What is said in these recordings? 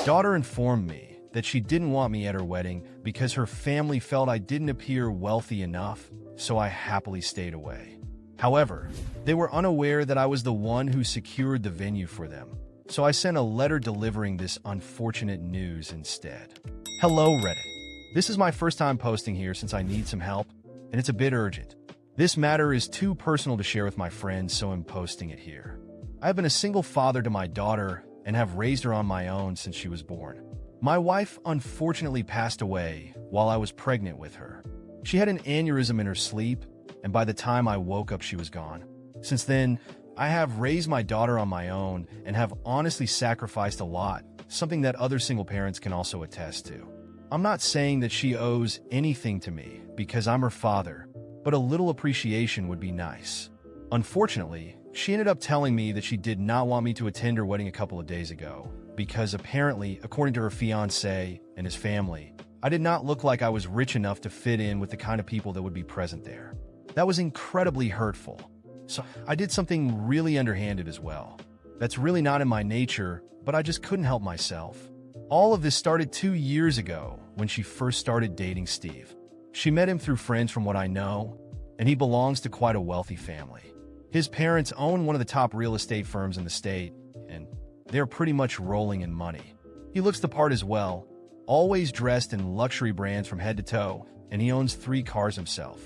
Daughter informed me that she didn't want me at her wedding because her family felt I didn't appear wealthy enough, so I happily stayed away. However, they were unaware that I was the one who secured the venue for them, so I sent a letter delivering this unfortunate news instead. Hello, Reddit. This is my first time posting here since I need some help, and it's a bit urgent. This matter is too personal to share with my friends, so I'm posting it here. I have been a single father to my daughter and have raised her on my own since she was born. My wife unfortunately passed away while I was pregnant with her. She had an aneurysm in her sleep, and by the time I woke up, she was gone. Since then, I have raised my daughter on my own and have honestly sacrificed a lot, something that other single parents can also attest to. I'm not saying that she owes anything to me because I'm her father, but a little appreciation would be nice. Unfortunately, she ended up telling me that she did not want me to attend her wedding a couple of days ago because apparently, according to her fiancé and his family, I did not look like I was rich enough to fit in with the kind of people that would be present there. That was incredibly hurtful. So I did something really underhanded as well. That's really not in my nature, but I just couldn't help myself. All of this started 2 years ago when she first started dating Steve. She met him through friends from what I know, and he belongs to quite a wealthy family. His parents own one of the top real estate firms in the state, and they're pretty much rolling in money. He looks the part as well, always dressed in luxury brands from head to toe, and he owns 3 cars himself.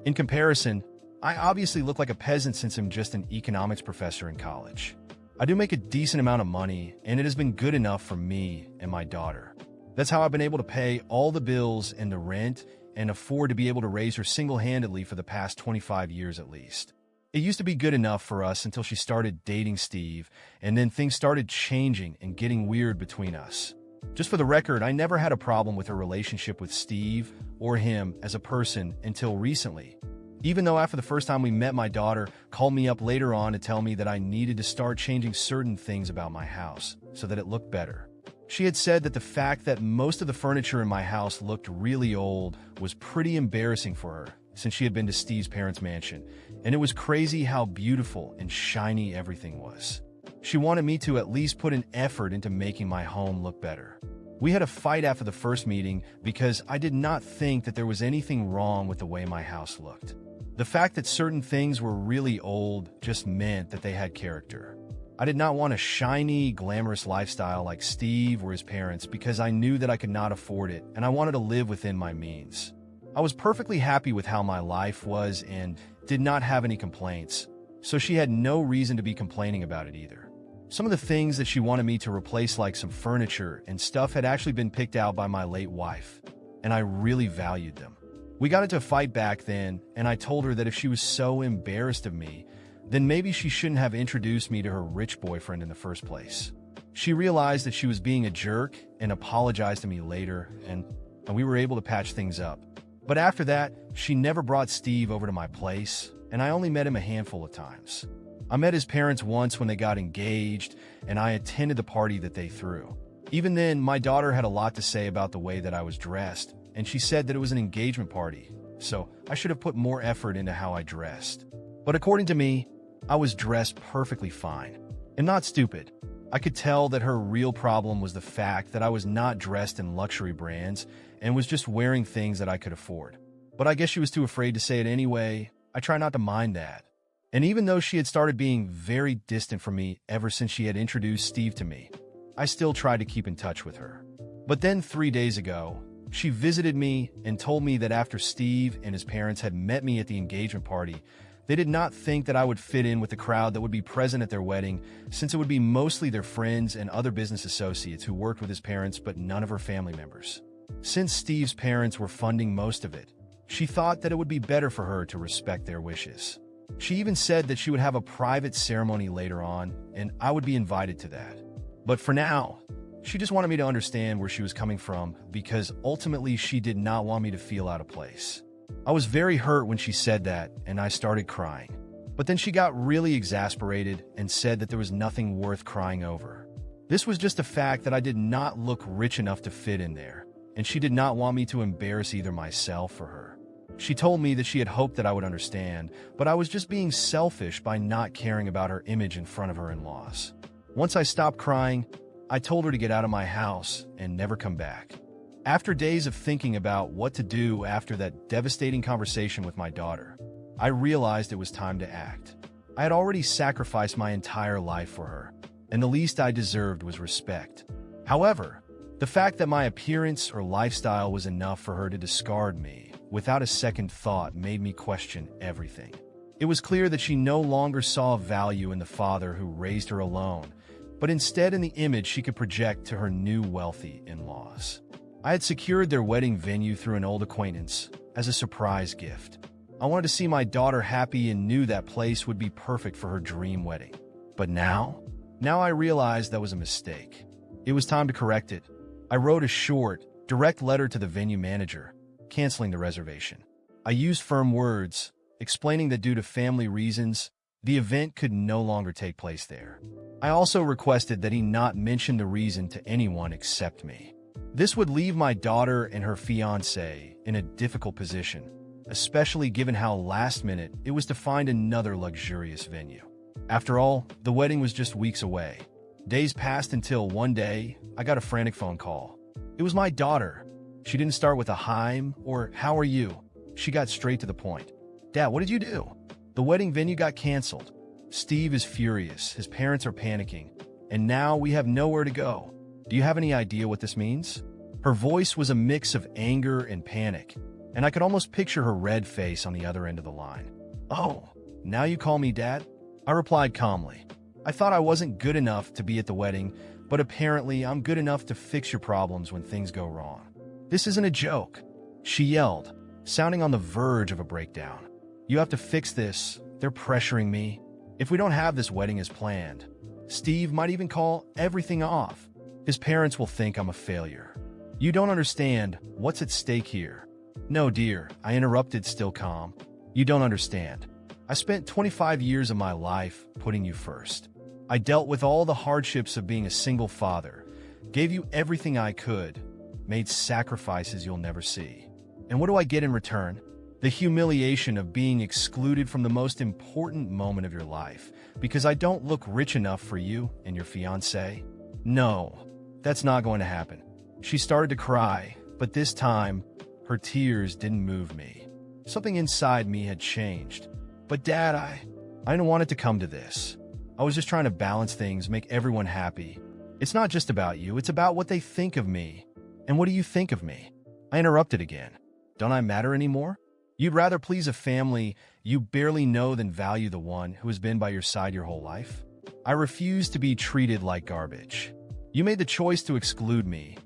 In comparison, I obviously look like a peasant since I'm just an economics professor in college. I do make a decent amount of money, and it has been good enough for me and my daughter. That's how I've been able to pay all the bills and the rent and afford to be able to raise her single-handedly for the past 25 years at least. It used to be good enough for us until she started dating Steve, and then things started changing and getting weird between us. Just for the record, I never had a problem with her relationship with Steve or him as a person until recently. Even though after the first time we met, my daughter called me up later on to tell me that I needed to start changing certain things about my house so that it looked better. She had said that the fact that most of the furniture in my house looked really old was pretty embarrassing for her since she had been to Steve's parents' mansion, and it was crazy how beautiful and shiny everything was. She wanted me to at least put an effort into making my home look better. We had a fight after the first meeting because I did not think that there was anything wrong with the way my house looked. The fact that certain things were really old just meant that they had character. I did not want a shiny, glamorous lifestyle like Steve or his parents because I knew that I could not afford it and I wanted to live within my means. I was perfectly happy with how my life was and did not have any complaints, so she had no reason to be complaining about it either. Some of the things that she wanted me to replace, like some furniture and stuff, had actually been picked out by my late wife, and I really valued them. We got into a fight back then, and I told her that if she was so embarrassed of me, then maybe she shouldn't have introduced me to her rich boyfriend in the first place. She realized that she was being a jerk and apologized to me later, and we were able to patch things up. But after that, she never brought Steve over to my place, and I only met him a handful of times. I met his parents once when they got engaged, and I attended the party that they threw. Even then, my daughter had a lot to say about the way that I was dressed, and she said that it was an engagement party, so I should have put more effort into how I dressed. But according to me, I was dressed perfectly fine, and not stupid. I could tell that her real problem was the fact that I was not dressed in luxury brands and was just wearing things that I could afford. But I guess she was too afraid to say it anyway. I try not to mind that. And even though she had started being very distant from me ever since she had introduced Steve to me, I still tried to keep in touch with her. But then 3 days ago, she visited me and told me that after Steve and his parents had met me at the engagement party, they did not think that I would fit in with the crowd that would be present at their wedding, since it would be mostly their friends and other business associates who worked with his parents, but none of her family members. Since Steve's parents were funding most of it, she thought that it would be better for her to respect their wishes. She even said that she would have a private ceremony later on, and I would be invited to that. But for now, she just wanted me to understand where she was coming from, because ultimately she did not want me to feel out of place. I was very hurt when she said that, and I started crying. But then she got really exasperated and said that there was nothing worth crying over. This was just the fact that I did not look rich enough to fit in there, and she did not want me to embarrass either myself or her. She told me that she had hoped that I would understand, but I was just being selfish by not caring about her image in front of her in-laws. Once I stopped crying, I told her to get out of my house and never come back. After days of thinking about what to do after that devastating conversation with my daughter, I realized it was time to act. I had already sacrificed my entire life for her, and the least I deserved was respect. However, the fact that my appearance or lifestyle was enough for her to discard me without a second thought made me question everything. It was clear that she no longer saw value in the father who raised her alone, but instead in the image she could project to her new wealthy in-laws. I had secured their wedding venue through an old acquaintance as a surprise gift. I wanted to see my daughter happy and knew that place would be perfect for her dream wedding. But now I realized that was a mistake. It was time to correct it. I wrote a short, direct letter to the venue manager, canceling the reservation. I used firm words, explaining that due to family reasons, the event could no longer take place there. I also requested that he not mention the reason to anyone except me. This would leave my daughter and her fiancé in a difficult position, especially given how last minute it was to find another luxurious venue. After all, the wedding was just weeks away. Days passed until one day, I got a frantic phone call. It was my daughter. She didn't start with a "Hi" or "How are you?" She got straight to the point. "Dad, what did you do?" "The wedding venue got canceled. Steve is furious, his parents are panicking, and now we have nowhere to go. Do you have any idea what this means?" Her voice was a mix of anger and panic, and I could almost picture her red face on the other end of the line. "Oh, now you call me Dad?" I replied calmly. "I thought I wasn't good enough to be at the wedding, but apparently I'm good enough to fix your problems when things go wrong. This isn't a joke," she yelled, sounding on the verge of a breakdown. "You have to fix this. They're pressuring me. If we don't have this wedding as planned, Steve might even call everything off. His parents will think I'm a failure. You don't understand what's at stake here." "No, dear," I interrupted, still calm. "You don't understand. I spent 25 years of my life putting you first. I dealt with all the hardships of being a single father, gave you everything I could, made sacrifices you'll never see. And what do I get in return? The humiliation of being excluded from the most important moment of your life because I don't look rich enough for you and your fiancé? No, that's not going to happen." She started to cry, but this time, her tears didn't move me. Something inside me had changed. "But Dad, I didn't want it to come to this. I was just trying to balance things, make everyone happy. It's not just about you, it's about what they think of me. And what do you think of me?" I interrupted again. "Don't I matter anymore? You'd rather please a family you barely know than value the one who has been by your side your whole life? I refuse to be treated like garbage. You made the choice to exclude me.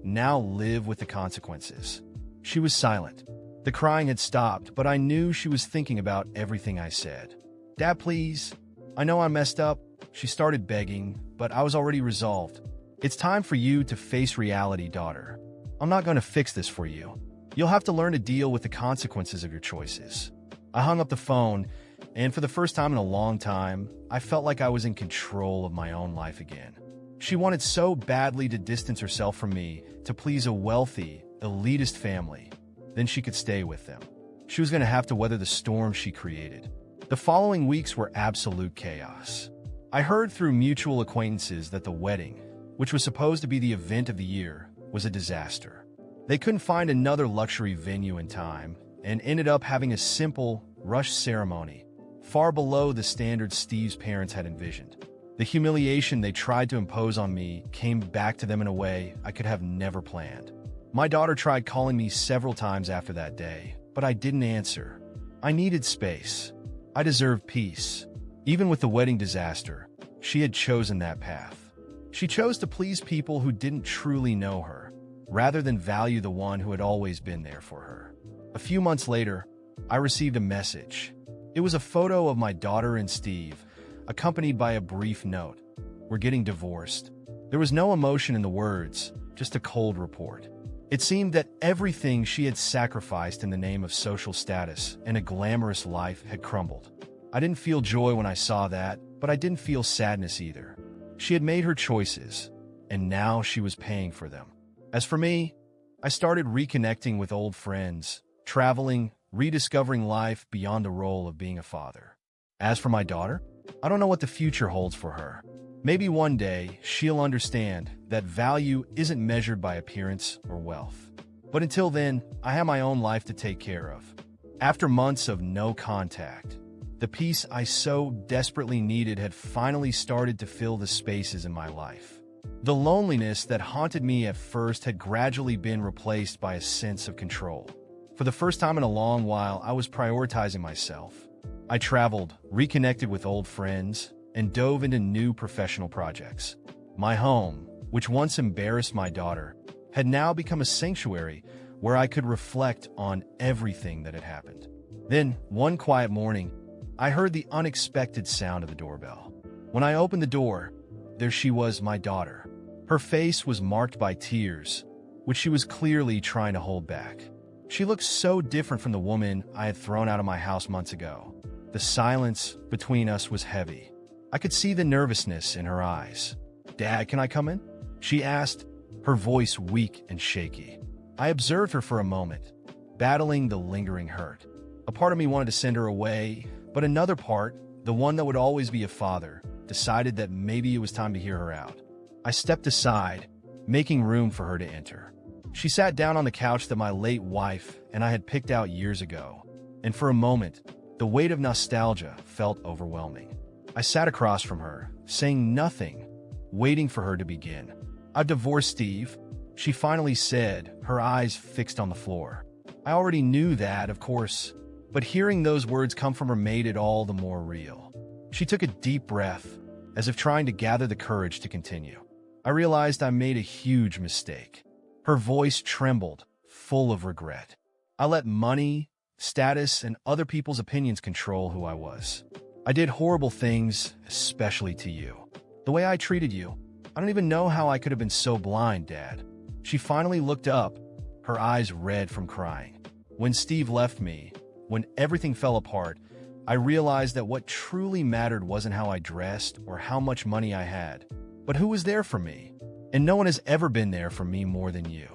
Now live with the consequences." She was silent. The crying had stopped, but I knew she was thinking about everything I said. "Dad, please. I know I messed up." She started begging, but I was already resolved. "It's time for you to face reality, daughter. I'm not going to fix this for you. You'll have to learn to deal with the consequences of your choices." I hung up the phone, and for the first time in a long time, I felt like I was in control of my own life again. She wanted so badly to distance herself from me to please a wealthy, elitist family. Then she could stay with them. She was going to have to weather the storm she created. The following weeks were absolute chaos. I heard through mutual acquaintances that the wedding, which was supposed to be the event of the year, was a disaster. They couldn't find another luxury venue in time and ended up having a simple, rushed ceremony, far below the standards Steve's parents had envisioned. The humiliation they tried to impose on me came back to them in a way I could have never planned. My daughter tried calling me several times after that day, but I didn't answer. I needed space. I deserved peace. Even with the wedding disaster, she had chosen that path. She chose to please people who didn't truly know her, rather than value the one who had always been there for her. A few months later, I received a message. It was a photo of my daughter and Steve, accompanied by a brief note. "We're getting divorced." There was no emotion in the words, just a cold report. It seemed that everything she had sacrificed in the name of social status and a glamorous life had crumbled. I didn't feel joy when I saw that, but I didn't feel sadness either. She had made her choices, and now she was paying for them. As for me, I started reconnecting with old friends, traveling, rediscovering life beyond the role of being a father. As for my daughter, I don't know what the future holds for her. Maybe one day she'll understand that value isn't measured by appearance or wealth. But until then, I have my own life to take care of. After months of no contact, the peace I so desperately needed had finally started to fill the spaces in my life. The loneliness that haunted me at first had gradually been replaced by a sense of control. For the first time in a long while, I was prioritizing myself. I traveled, reconnected with old friends, and dove into new professional projects. My home, which once embarrassed my daughter, had now become a sanctuary where I could reflect on everything that had happened. Then, one quiet morning, I heard the unexpected sound of the doorbell. When I opened the door, there she was, my daughter. Her face was marked by tears, which she was clearly trying to hold back. She looked so different from the woman I had thrown out of my house months ago. The silence between us was heavy. I could see the nervousness in her eyes. "Dad, can I come in?" she asked, her voice weak and shaky. I observed her for a moment, battling the lingering hurt. A part of me wanted to send her away, but another part, the one that would always be a father, decided that maybe it was time to hear her out. I stepped aside, making room for her to enter. She sat down on the couch that my late wife and I had picked out years ago, and for a moment, the weight of nostalgia felt overwhelming. I sat across from her, saying nothing, waiting for her to begin. "I've divorced Steve," she finally said, her eyes fixed on the floor. I already knew that, of course, but hearing those words come from her made it all the more real. She took a deep breath, as if trying to gather the courage to continue. I realized I made a huge mistake. Her voice trembled, full of regret. I let money, status, and other people's opinions control who I was. I did horrible things, especially to you. The way I treated you, I don't even know how I could have been so blind, Dad. She finally looked up, her eyes red from crying. When Steve left me, when everything fell apart, I realized that what truly mattered wasn't how I dressed or how much money I had, but who was there for me. And no one has ever been there for me more than you.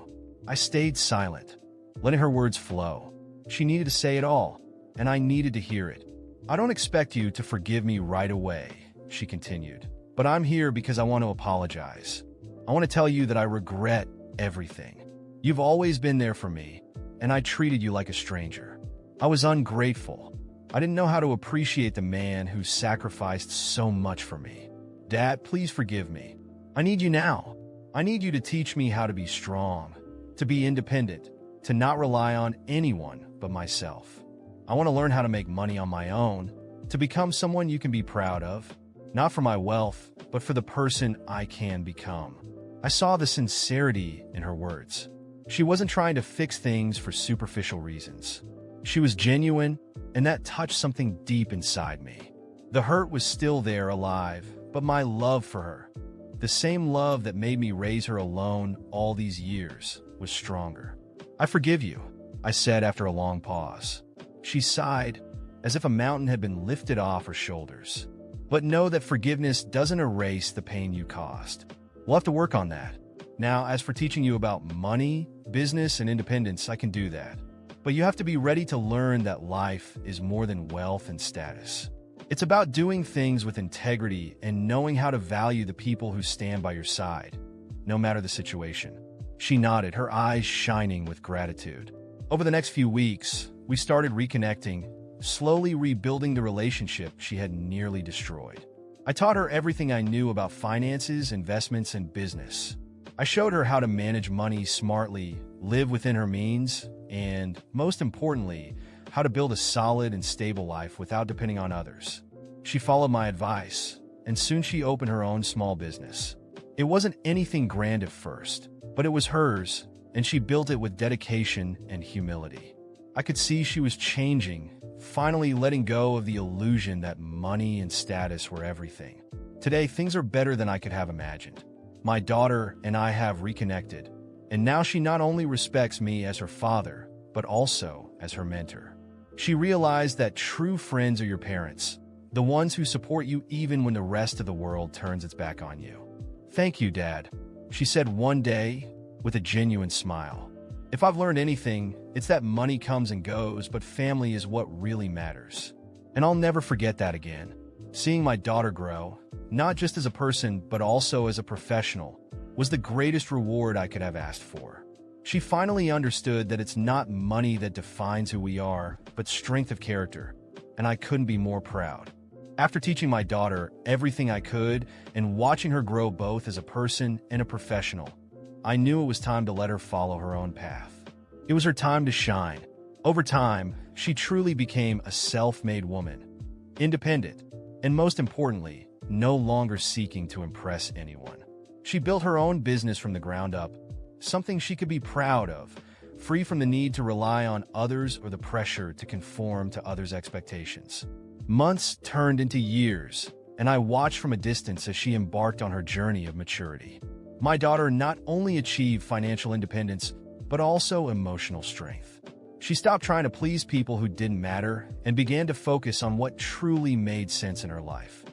I stayed silent, letting her words flow. She needed to say it all, and I needed to hear it. "I don't expect you to forgive me right away," she continued, "but I'm here because I want to apologize. I want to tell you that I regret everything. You've always been there for me, and I treated you like a stranger. I was ungrateful. I didn't know how to appreciate the man who sacrificed so much for me. Dad, please forgive me. I need you now. I need you to teach me how to be strong, to be independent, to not rely on anyone but myself. I want to learn how to make money on my own, to become someone you can be proud of, not for my wealth, but for the person I can become." I saw the sincerity in her words. She wasn't trying to fix things for superficial reasons. She was genuine, and that touched something deep inside me. The hurt was still there, alive, but my love for her, the same love that made me raise her alone all these years, was stronger. "I forgive you," I said after a long pause. She sighed, as if a mountain had been lifted off her shoulders. "But know that forgiveness doesn't erase the pain you caused. We'll have to work on that. Now, as for teaching you about money, business, and independence, I can do that. But you have to be ready to learn that life is more than wealth and status. It's about doing things with integrity and knowing how to value the people who stand by your side, no matter the situation." She nodded, her eyes shining with gratitude. Over the next few weeks, we started reconnecting, slowly rebuilding the relationship she had nearly destroyed. I taught her everything I knew about finances, investments, and business. I showed her how to manage money smartly, live within her means, and, most importantly, how to build a solid and stable life without depending on others. She followed my advice, and soon she opened her own small business. It wasn't anything grand at first, but it was hers, and she built it with dedication and humility. I could see she was changing, finally letting go of the illusion that money and status were everything. Today, things are better than I could have imagined. My daughter and I have reconnected, and now she not only respects me as her father, but also as her mentor. She realized that true friends are your parents, the ones who support you even when the rest of the world turns its back on you. "Thank you, Dad," she said one day with a genuine smile. "If I've learned anything, it's that money comes and goes, but family is what really matters." And I'll never forget that again. Seeing my daughter grow, not just as a person but also as a professional, was the greatest reward I could have asked for. She finally understood that it's not money that defines who we are, but strength of character, and I couldn't be more proud. After teaching my daughter everything I could and watching her grow both as a person and a professional, I knew it was time to let her follow her own path. It was her time to shine. Over time, she truly became a self-made woman, independent, and most importantly, no longer seeking to impress anyone. She built her own business from the ground up, something she could be proud of, free from the need to rely on others or the pressure to conform to others' expectations. Months turned into years, and I watched from a distance as she embarked on her journey of maturity. My daughter not only achieved financial independence, but also emotional strength. She stopped trying to please people who didn't matter and began to focus on what truly made sense in her life,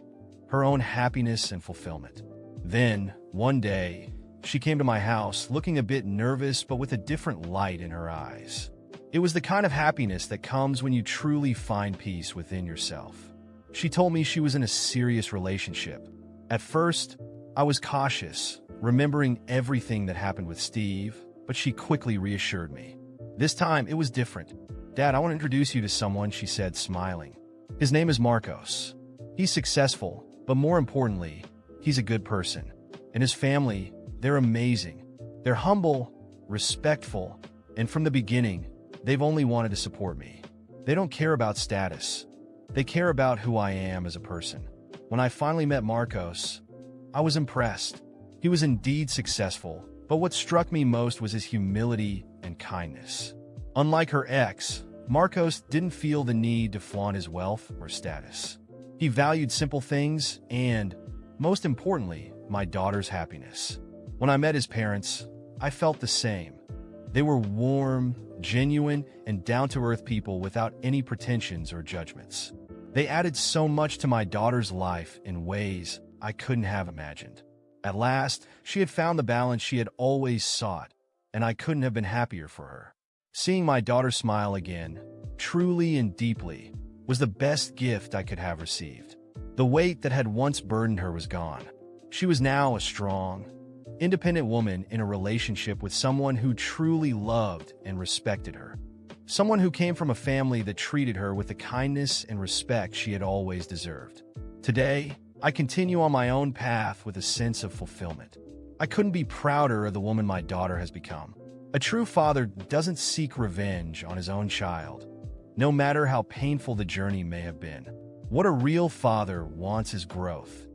her own happiness and fulfillment. Then, one day, she came to my house looking a bit nervous but with a different light in her eyes. It was the kind of happiness that comes when you truly find peace within yourself. She told me she was in a serious relationship. At first, I was cautious, remembering everything that happened with Steve, but she quickly reassured me. This time, it was different. "Dad, I want to introduce you to someone," she said, smiling. "His name is Marcos. He's successful, but more importantly, he's a good person. And his family, they're amazing. They're humble, respectful, and from the beginning, they've only wanted to support me. They don't care about status. They care about who I am as a person." When I finally met Marcos, I was impressed. He was indeed successful, but what struck me most was his humility and kindness. Unlike her ex, Marcos didn't feel the need to flaunt his wealth or status. He valued simple things and, most importantly, my daughter's happiness. When I met his parents, I felt the same. They were warm, genuine, and down-to-earth people without any pretensions or judgments. They added so much to my daughter's life in ways I couldn't have imagined. At last, she had found the balance she had always sought, and I couldn't have been happier for her. Seeing my daughter smile again, truly and deeply, was the best gift I could have received. The weight that had once burdened her was gone. She was now a strong, independent woman in a relationship with someone who truly loved and respected her. Someone who came from a family that treated her with the kindness and respect she had always deserved. Today, I continue on my own path with a sense of fulfillment. I couldn't be prouder of the woman my daughter has become. A true father doesn't seek revenge on his own child, no matter how painful the journey may have been. What a real father wants is growth.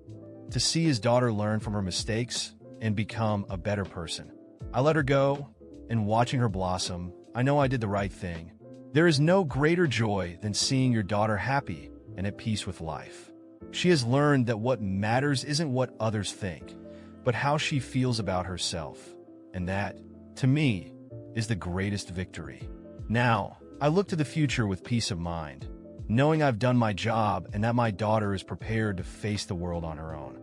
To see his daughter learn from her mistakes and become a better person. I let her go, and watching her blossom, I know I did the right thing. There is no greater joy than seeing your daughter happy and at peace with life. She has learned that what matters isn't what others think, but how she feels about herself. And that, to me, is the greatest victory. Now, I look to the future with peace of mind, knowing I've done my job and that my daughter is prepared to face the world on her own.